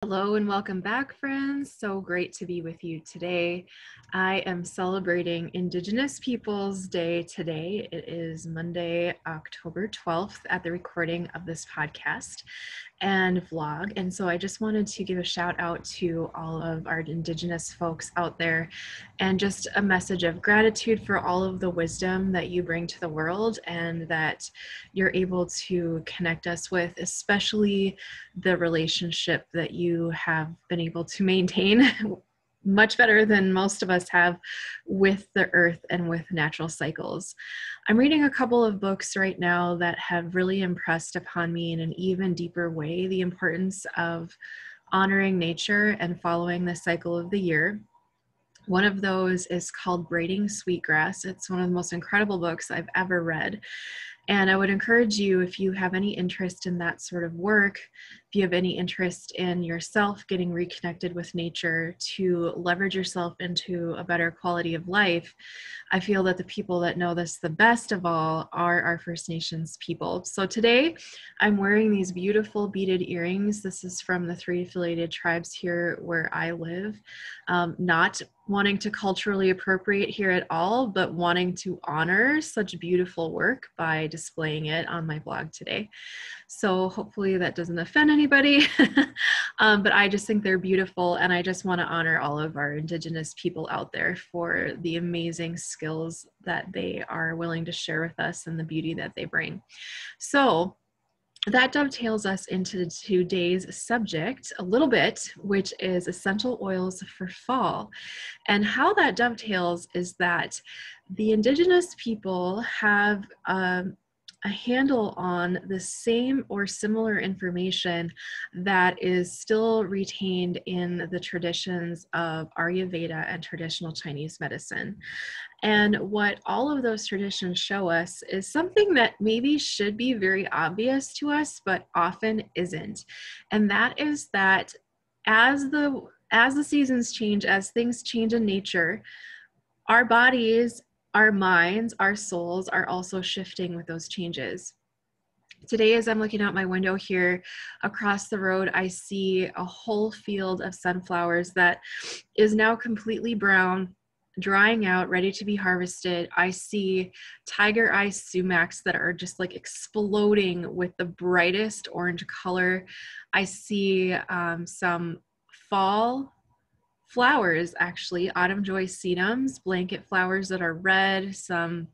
Hello and welcome back, friends. So great to be with you today. I am celebrating Indigenous Peoples Day today. It is Monday, October 12th at the recording of this podcast and vlog. And so I just wanted to give a shout out to all of our Indigenous folks out there and just a message of gratitude for all of the wisdom that you bring to the world and that you're able to connect us with, especially the relationship that you have been able to maintain much better than most of us have with the earth and with natural cycles. I'm reading a couple of books right now that have really impressed upon me in an even deeper way the importance of honoring nature and following the cycle of the year. One of those is called Braiding Sweetgrass. It's one of the most incredible books I've ever read. And I would encourage you, if you have any interest in that sort of work, if you have any interest in yourself getting reconnected with nature to leverage yourself into a better quality of life, I feel that the people that know this the best of all are our First Nations people. So today I'm wearing these beautiful beaded earrings. This is from the 3 affiliated tribes here where I live. Not wanting to culturally appropriate here at all, but wanting to honor such beautiful work by displaying it on my blog today. So hopefully that doesn't offend anybody, but I just think they're beautiful, and I just want to honor all of our Indigenous people out there for the amazing skills that they are willing to share with us and the beauty that they bring. So that dovetails us into today's subject a little bit, which is essential oils for fall. And how that dovetails is that the Indigenous people have a handle on the same or similar information that is still retained in the traditions of Ayurveda and traditional Chinese medicine. And what all of those traditions show us is something that maybe should be very obvious to us, but often isn't. And that is that as the seasons change, as things change in nature, our bodies, our minds, our souls are also shifting with those changes. Today, as I'm looking out my window here across the road, I see a whole field of sunflowers that is now completely brown, drying out, ready to be harvested. I see tiger eye sumacs that are just like exploding with the brightest orange color. I see some fall flowers, actually, autumn joy sedums, blanket flowers that are red, some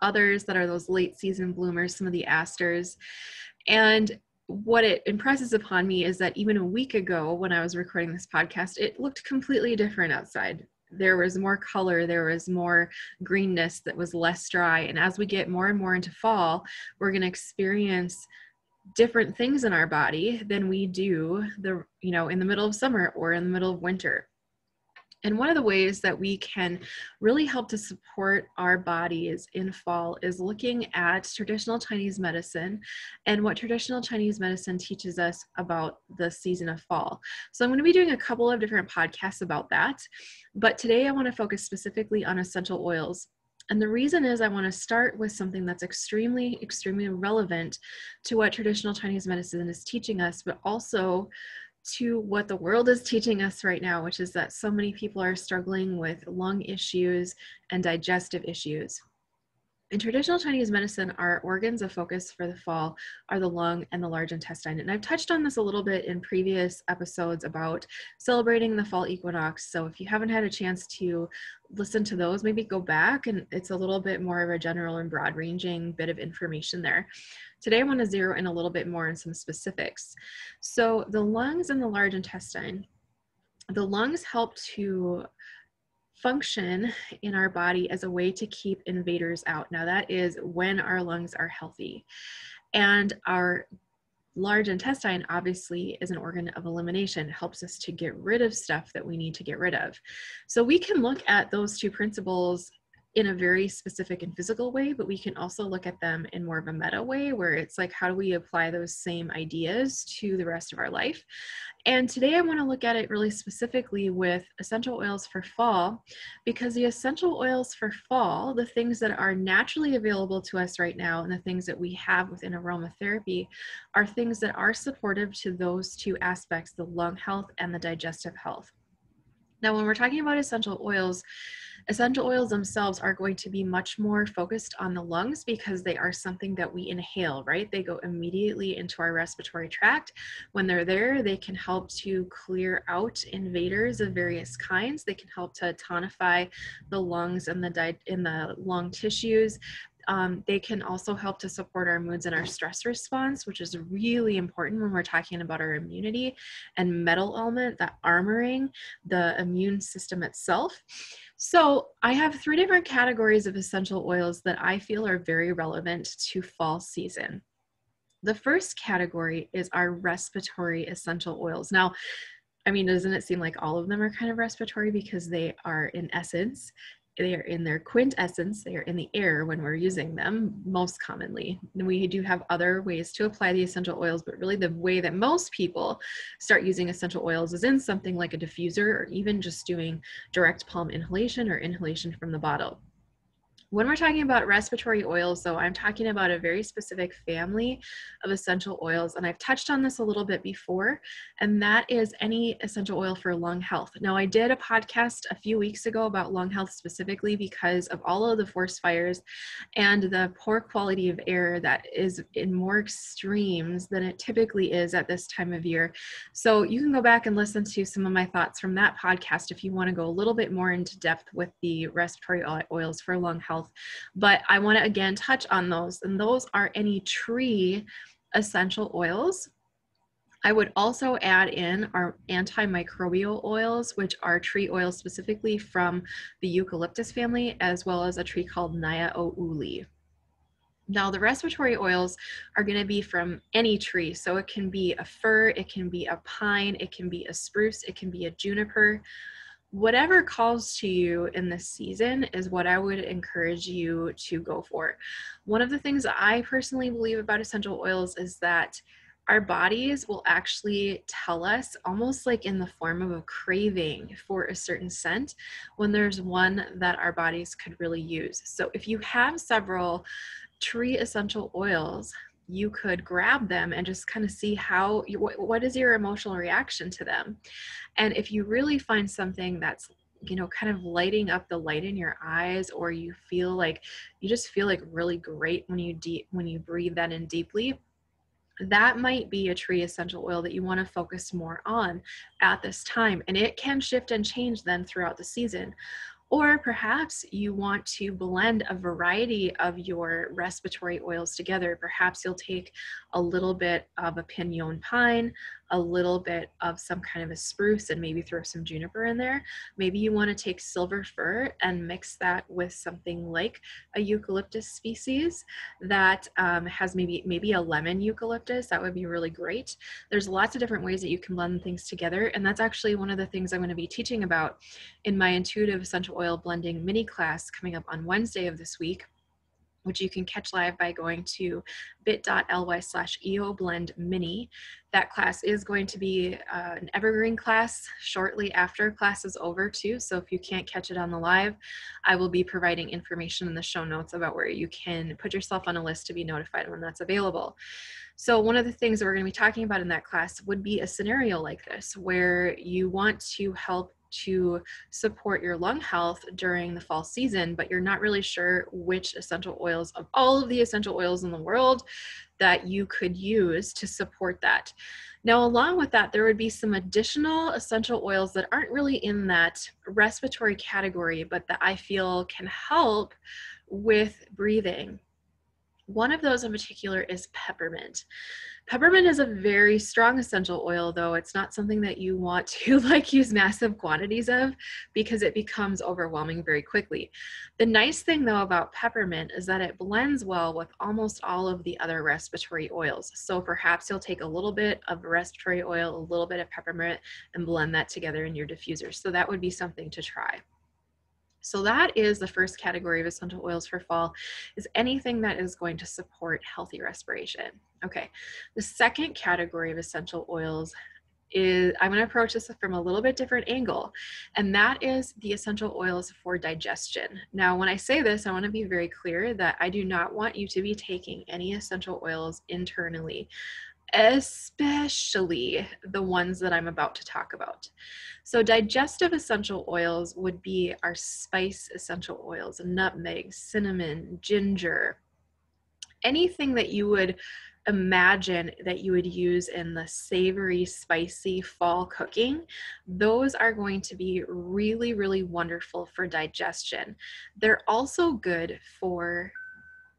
others that are those late season bloomers, some of the asters. And what it impresses upon me is that even a week ago when I was recording this podcast, it looked completely different outside. There was more color, there was more greenness that was less dry. And as we get more and more into fall, we're going to experience different things in our body than we do in the middle of summer or in the middle of winter. And one of the ways that we can really help to support our bodies in fall is looking at traditional Chinese medicine and what traditional Chinese medicine teaches us about the season of fall. So I'm going to be doing a couple of different podcasts about that, but today I want to focus specifically on essential oils. And the reason is I want to start with something that's extremely, extremely relevant to what traditional Chinese medicine is teaching us, but also to what the world is teaching us right now, which is that so many people are struggling with lung issues and digestive issues. In traditional Chinese medicine, our organs of focus for the fall are the lung and the large intestine. And I've touched on this a little bit in previous episodes about celebrating the fall equinox. So if you haven't had a chance to listen to those, maybe go back, and it's a little bit more of a general and broad ranging bit of information there. Today, I want to zero in a little bit more on some specifics. So the lungs and the large intestine, the lungs help to function in our body as a way to keep invaders out. Now that is when our lungs are healthy. And our large intestine obviously is an organ of elimination. It helps us to get rid of stuff that we need to get rid of. So we can look at those two principles in a very specific and physical way, but we can also look at them in more of a meta way where it's like, how do we apply those same ideas to the rest of our life? And today I want to look at it really specifically with essential oils for fall, because the essential oils for fall, the things that are naturally available to us right now and the things that we have within aromatherapy are things that are supportive to those two aspects, the lung health and the digestive health. Now, when we're talking about essential oils themselves are going to be much more focused on the lungs because they are something that we inhale, right? They go immediately into our respiratory tract. When they're there, they can help to clear out invaders of various kinds. They can help to tonify the lungs and the lung tissues. They can also help to support our moods and our stress response, which is really important when we're talking about our immunity and metal element, that armoring the immune system itself. So I have 3 different categories of essential oils that I feel are very relevant to fall season. The first category is our respiratory essential oils. Now, I mean, doesn't it seem like all of them are kind of respiratory because they are in essence, they are in their quintessence, they are in the air when we're using them most commonly. And we do have other ways to apply the essential oils, but really the way that most people start using essential oils is in something like a diffuser or even just doing direct palm inhalation or inhalation from the bottle. When we're talking about respiratory oils, though, I'm talking about a very specific family of essential oils, and I've touched on this a little bit before, and that is any essential oil for lung health. Now, I did a podcast a few weeks ago about lung health specifically because of all of the forest fires and the poor quality of air that is in more extremes than it typically is at this time of year. So you can go back and listen to some of my thoughts from that podcast if you want to go a little bit more into depth with the respiratory oils for lung health. But I want to again touch on those, and those are any tree essential oils. I would also add in our antimicrobial oils, which are tree oils specifically from the eucalyptus family, as well as a tree called Nyaouli. Now, the respiratory oils are going to be from any tree. So it can be a fir, it can be a pine, it can be a spruce, it can be a juniper. Whatever calls to you in this season is what I would encourage you to go for. One of the things that I personally believe about essential oils is that our bodies will actually tell us, almost like in the form of a craving for a certain scent, when there's one that our bodies could really use. So if you have several tree essential oils, you could grab them and just kind of see what is your emotional reaction to them. And if you really find something that's, kind of lighting up the light in your eyes, or you just feel like really great when you breathe that in deeply, that might be a tree essential oil that you want to focus more on at this time. And it can shift and change then throughout the season. Or perhaps you want to blend a variety of your respiratory oils together. Perhaps you'll take a little bit of a pinon pine, a little bit of some kind of a spruce, and maybe throw some juniper in there. Maybe you want to take silver fir and mix that with something like a eucalyptus species that has maybe a lemon eucalyptus. That would be really great. There's lots of different ways that you can blend things together, and that's actually one of the things I'm going to be teaching about in my intuitive essential oil blending mini class coming up on Wednesday of this week, which you can catch live by going to bit.ly/eoblendmini. That class is going to be an evergreen class shortly after class is over too. So if you can't catch it on the live, I will be providing information in the show notes about where you can put yourself on a list to be notified when that's available. So one of the things that we're going to be talking about in that class would be a scenario like this, where you want to help to support your lung health during the fall season, but you're not really sure which essential oils of all of the essential oils in the world that you could use to support that. Now, along with that, there would be some additional essential oils that aren't really in that respiratory category, but that I feel can help with breathing. One of those in particular is peppermint. Peppermint is a very strong essential oil, though it's not something that you want to use massive quantities of because it becomes overwhelming very quickly. The nice thing though about peppermint is that it blends well with almost all of the other respiratory oils. So perhaps you'll take a little bit of respiratory oil, a little bit of peppermint, and blend that together in your diffuser. So that would be something to try. So that is the first category of essential oils for fall, is anything that is going to support healthy respiration. Okay, the second category of essential oils is, I'm going to approach this from a little bit different angle, and that is the essential oils for digestion. Now, when I say this, I want to be very clear that I do not want you to be taking any essential oils internally, especially the ones that I'm about to talk about. So digestive essential oils would be our spice essential oils, nutmeg, cinnamon, ginger, anything that you would imagine that you would use in the savory, spicy fall cooking. Those are going to be really, really wonderful for digestion. They're also good for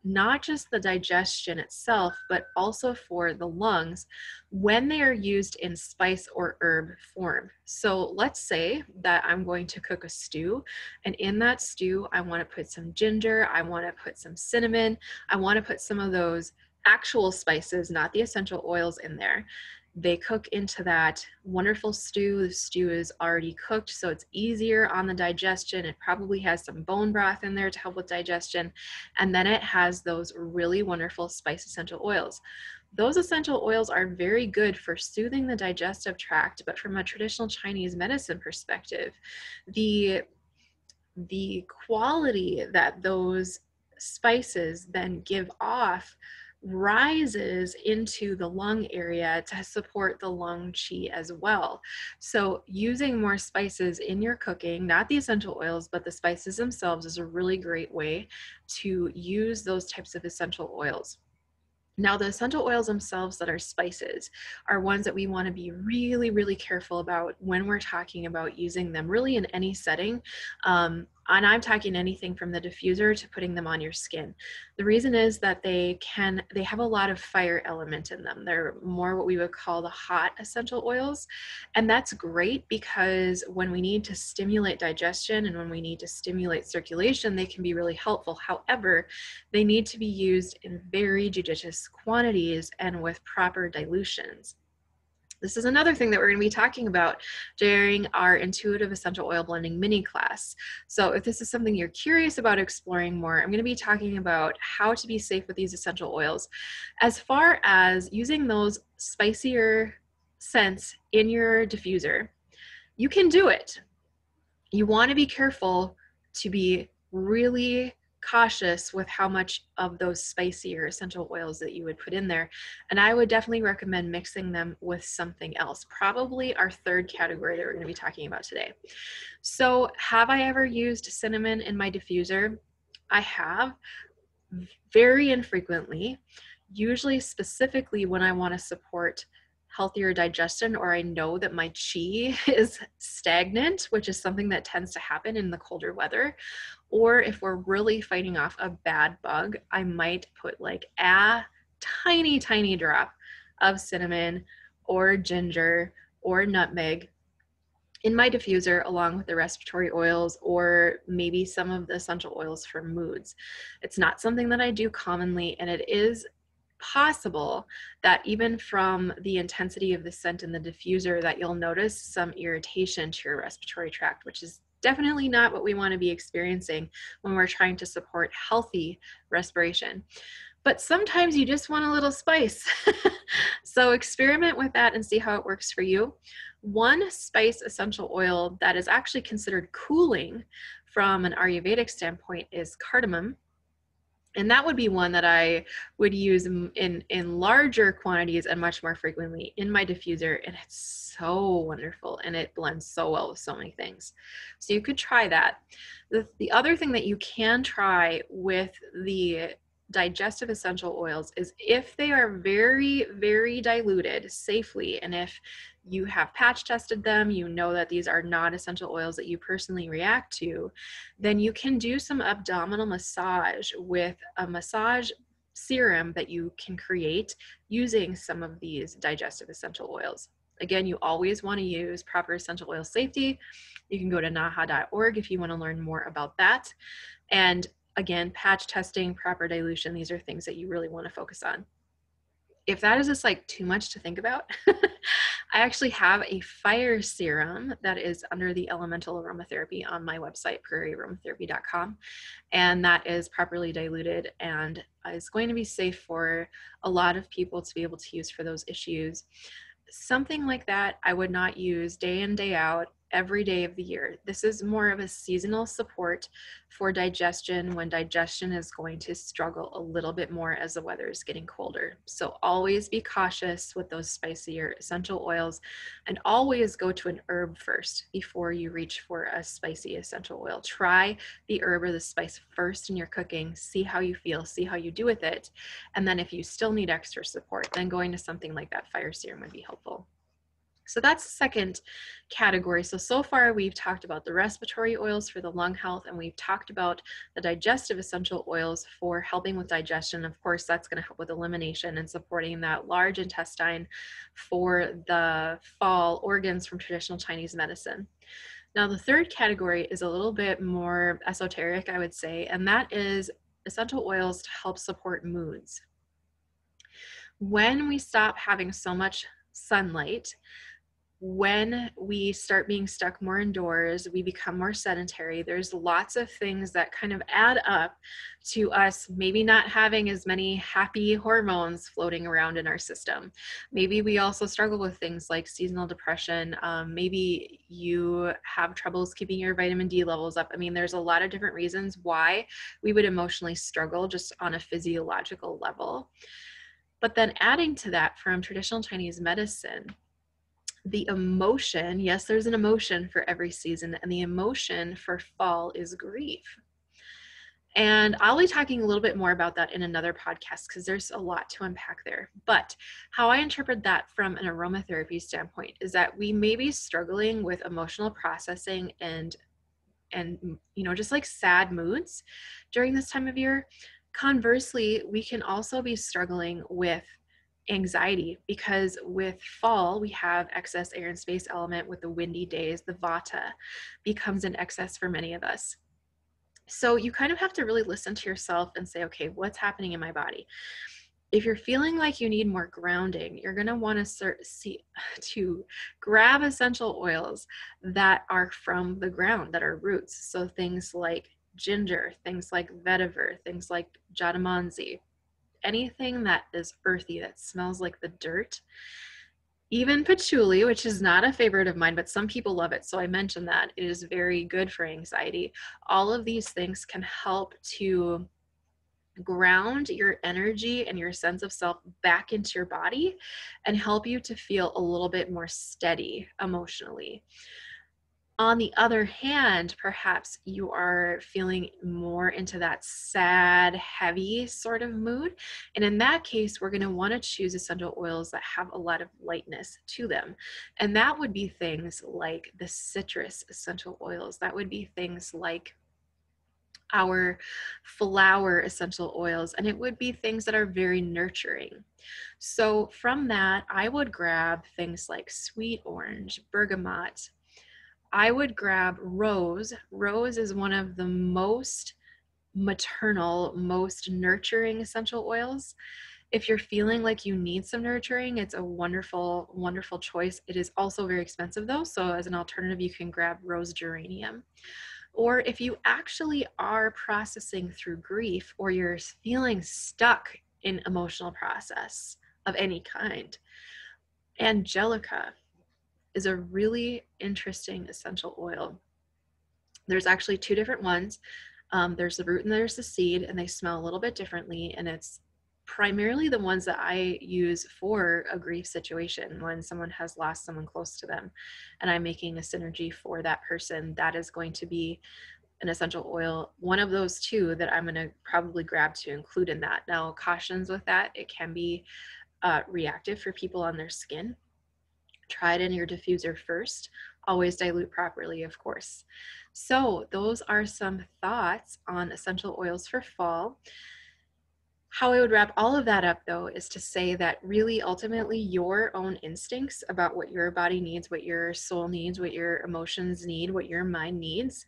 not just the digestion itself, but also for the lungs when they are used in spice or herb form. So let's say that I'm going to cook a stew, and in that stew, I want to put some ginger, I want to put some cinnamon, I want to put some of those actual spices, not the essential oils in there. They cook into that wonderful stew. The stew is already cooked, so it's easier on the digestion. It probably has some bone broth in there to help with digestion. And then it has those really wonderful spice essential oils. Those essential oils are very good for soothing the digestive tract, but from a traditional Chinese medicine perspective, the quality that those spices then give off rises into the lung area to support the lung qi as well. So using more spices in your cooking, not the essential oils, but the spices themselves, is a really great way to use those types of essential oils. Now, the essential oils themselves that are spices are ones that we want to be really, really careful about when we're talking about using them really in any setting. And I'm talking anything from the diffuser to putting them on your skin. The reason is that they have a lot of fire element in them. They're more what we would call the hot essential oils. And that's great because when we need to stimulate digestion and when we need to stimulate circulation, they can be really helpful. However, they need to be used in very judicious quantities and with proper dilutions. This is another thing that we're going to be talking about during our intuitive essential oil blending mini class. So if this is something you're curious about exploring more, I'm going to be talking about how to be safe with these essential oils. As far as using those spicier scents in your diffuser, you can do it. You want to be careful to be really cautious with how much of those spicier essential oils that you would put in there. And I would definitely recommend mixing them with something else, probably our third category that we're going to be talking about today. So have I ever used cinnamon in my diffuser? I have, very infrequently, usually specifically when I want to support healthier digestion, or I know that my qi is stagnant, which is something that tends to happen in the colder weather. Or if we're really fighting off a bad bug, I might put like a tiny, tiny drop of cinnamon or ginger or nutmeg in my diffuser along with the respiratory oils, or maybe some of the essential oils for moods. It's not something that I do commonly, and it is possible that even from the intensity of the scent in the diffuser that you'll notice some irritation to your respiratory tract, which is definitely not what we want to be experiencing when we're trying to support healthy respiration. But sometimes you just want a little spice. So experiment with that and see how it works for you. One spice essential oil that is actually considered cooling from an Ayurvedic standpoint is cardamom. And that would be one that I would use in larger quantities and much more frequently in my diffuser. And it's so wonderful, and it blends so well with so many things. So you could try that. The other thing that you can try with the digestive essential oils is if they are very, very diluted safely, and if you have patch tested them, you know that these are not essential oils that you personally react to, then you can do some abdominal massage with a massage serum that you can create using some of these digestive essential oils. Again, you always want to use proper essential oil safety. You can go to naha.org if you want to learn more about that. And again, patch testing, proper dilution, these are things that you really want to focus on. If that is just like too much to think about, I actually have a fire serum that is under the elemental aromatherapy on my website, prairiearomatherapy.com. And that is properly diluted and is going to be safe for a lot of people to be able to use for those issues. Something like that I would not use day in, day out, every day of the year. This is more of a seasonal support for digestion when digestion is going to struggle a little bit more as the weather is getting colder. So always be cautious with those spicier essential oils, and always go to an herb first before you reach for a spicy essential oil. Try the herb or the spice first in your cooking, see how you feel, see how you do with it. And then if you still need extra support, then going to something like that fire serum would be helpful. So that's the second category. So far we've talked about the respiratory oils for the lung health, and we've talked about the digestive essential oils for helping with digestion. Of course, that's going to help with elimination and supporting that large intestine for the fall organs from traditional Chinese medicine. Now, the third category is a little bit more esoteric, I would say, and that is essential oils to help support moods. When we stop having so much sunlight, when we start being stuck more indoors, we become more sedentary. There's lots of things that kind of add up to us maybe not having as many happy hormones floating around in our system. Maybe we also struggle with things like seasonal depression. Maybe you have troubles keeping your vitamin D levels up. I mean, there's a lot of different reasons why we would emotionally struggle just on a physiological level. But then adding to that from traditional Chinese medicine, the emotion, yes, there's an emotion for every season, and the emotion for fall is grief. And I'll be talking a little bit more about that in another podcast because there's a lot to unpack there. But how I interpret that from an aromatherapy standpoint is that we may be struggling with emotional processing and just like sad moods during this time of year. Conversely, we can also be struggling with anxiety, because with fall we have excess air and space element. With the windy days, the vata becomes an excess for many of us. So you kind of have to really listen to yourself and say, okay, what's happening in my body? If you're feeling like you need more grounding, you're going to want to grab essential oils that are from the ground, that are roots. So things like ginger, things like vetiver, things like jatamansi, anything that is earthy, that smells like the dirt. Even patchouli, which is not a favorite of mine, but some people love it, so I mentioned that. It is very good for anxiety. All of these things can help to ground your energy and your sense of self back into your body and help you to feel a little bit more steady emotionally. On the other hand, perhaps you are feeling more into that sad, heavy sort of mood. And in that case, we're going to want to choose essential oils that have a lot of lightness to them. And that would be things like the citrus essential oils. That would be things like our flower essential oils. And it would be things that are very nurturing. So from that, I would grab things like sweet orange, bergamot. I would grab rose. Rose is one of the most maternal, most nurturing essential oils. If you're feeling like you need some nurturing, it's a wonderful, wonderful choice. It is also very expensive though. So as an alternative, you can grab rose geranium. Or if you actually are processing through grief, or you're feeling stuck in emotional process of any kind, angelica is a really interesting essential oil. There's actually two different ones. There's the root and there's the seed, and they smell a little bit differently. And it's primarily the ones that I use for a grief situation when someone has lost someone close to them and I'm making a synergy for that person. That is going to be an essential oil, one of those two that I'm going to probably grab to include in that. Now, cautions with that, it can be reactive for people on their skin. Try it in your diffuser first. Always dilute properly, of course. So those are some thoughts on essential oils for fall. How I would wrap all of that up, though, is to say that really ultimately your own instincts about what your body needs, what your soul needs, what your emotions need, what your mind needs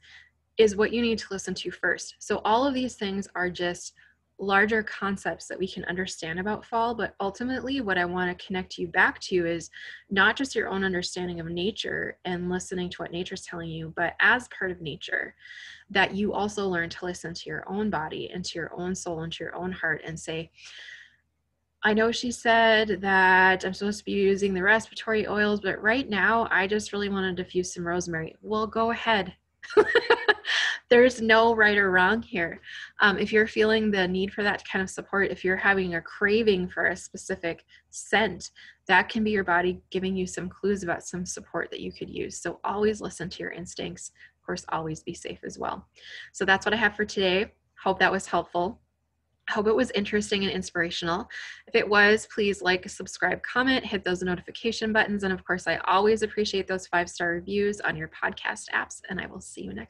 is what you need to listen to first. So all of these things are just larger concepts that we can understand about fall, but ultimately what I want to connect you back to is not just your own understanding of nature and listening to what nature's telling you, but as part of nature, that you also learn to listen to your own body and to your own soul and to your own heart and say, I know she said that I'm supposed to be using the respiratory oils, but right now I just really want to diffuse some rosemary. Well, go ahead. There's no right or wrong here. If you're feeling the need for that kind of support, if you're having a craving for a specific scent, that can be your body giving you some clues about some support that you could use. So always listen to your instincts. Of course, always be safe as well. So that's what I have for today. Hope that was helpful. I hope it was interesting and inspirational. If it was, please like, subscribe, comment, hit those notification buttons. And of course, I always appreciate those 5-star reviews on your podcast apps. And I will see you next time.